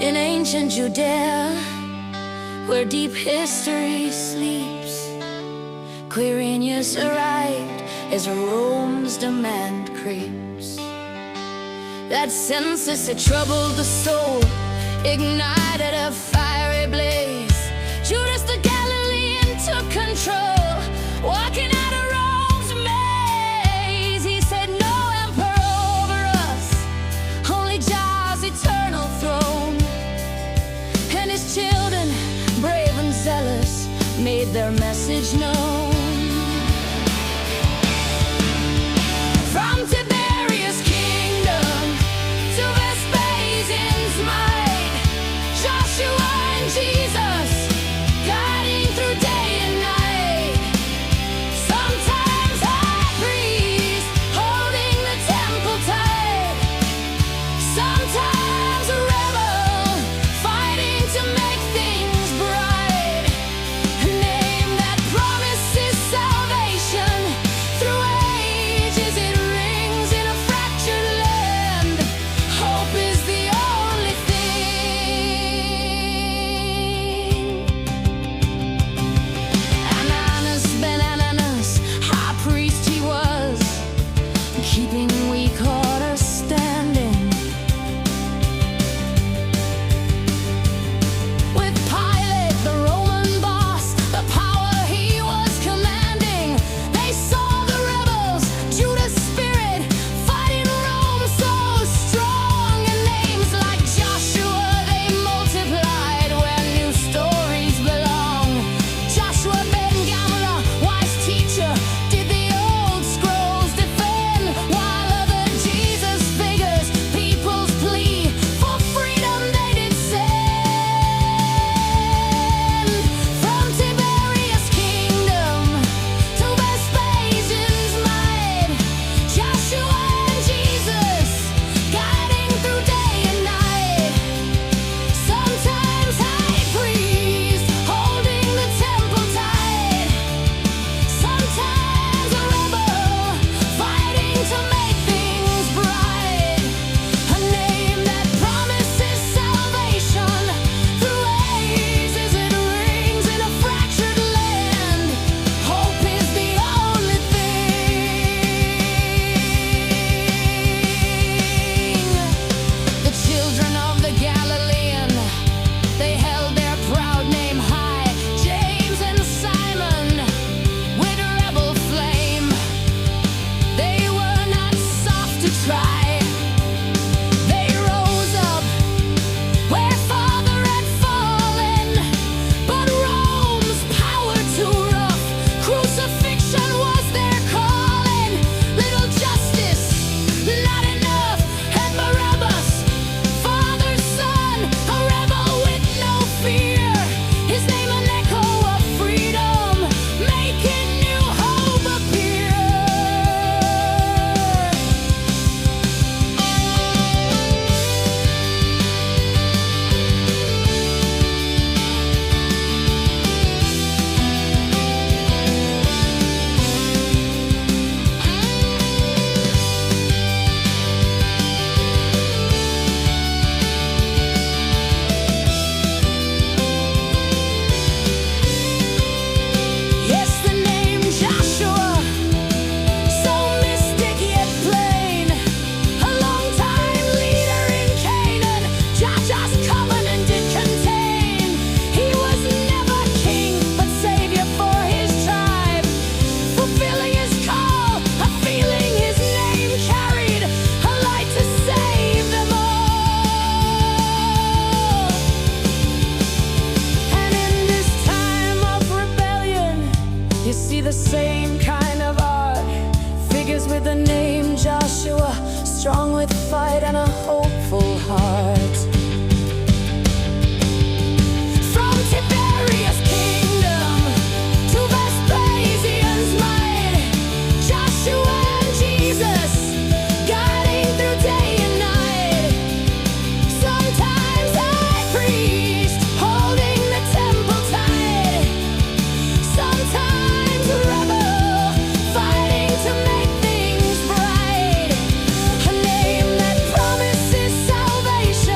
In ancient Judea, where deep history sleeps, Quirinius arrived as Rome's demand creeps. That census had troubled the soul, ignited a fiery blaze. Judas the Galilean took control, walking out of Rome's maze. He said, "No emperor over us, only Jah's eternal throne." And his children, brave and zealous, made their message known. From Tiberius' kingdom to Vespasian's might, Joshua and Jesus guiding through day and night. Sometimes high priest holding the temple tight, sometimes a rebel fighting to make things bright. A name that promises salvation through ages, it rings in a fractured land. Hope is the only thing. Ananus ben Ananus, high priest he was, keeping weak orders standing. With Pilate, the Roman boss, the power he was commanding, they saw the rebels, Judas' spirit, fighting Rome so strong. And names like Joshua, they multiplied where new stories belong. Joshua ben Gamaliel, wise teacher, did the old scrolls defend, while other Jesus figures, people's plea for freedom they did send. From Tiberius' kingdom to Vespasian's might, Joshua and Jesus guiding through day and night. Sometimes high priest holding the temple tight, sometimes a rebel fighting to make things bright. A name that promises salvation through ages, it rings in a fractured land. Hope is the only thing. The children of the Galilean, they held their proud name high. James and Simon with rebel flame, they were not soft to try. They rose up where Father had fallen, but Rome's power too rough, crucifixion was their calling. Little justice, not enough, and Barabbas, Father's son, a rebel with no fear. His name an echo of freedom, making new hope appear. Yes, the name Joshua, so mystic yet plain, a long-time leader in Canaan, Jah's covenant did contain. He was never king, but savior for his tribe, fulfilling his call, a feeling his name carried, a light to save them all. And in this time of rebellion, you see the same kind of art, figures with the name Joshua, strong with fight and a hopeful heart. From Tiberius' kingdom to Vespasian's might, Joshua and Jesus guiding through day and night. Sometimes high priest holding the temple tight, sometimes a rebel fighting to make things bright. A name that promises salvation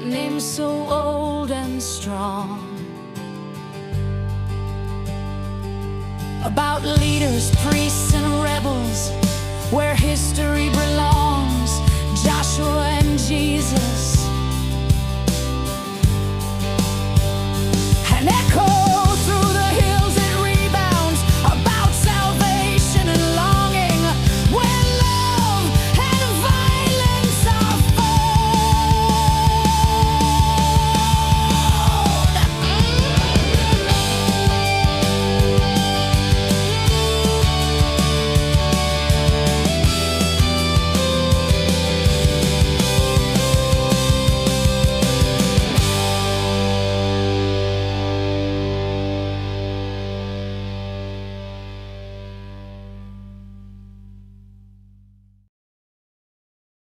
a name so old and strong. About leaders, priests, and rebels, where history belongs, Joshua and Jesus.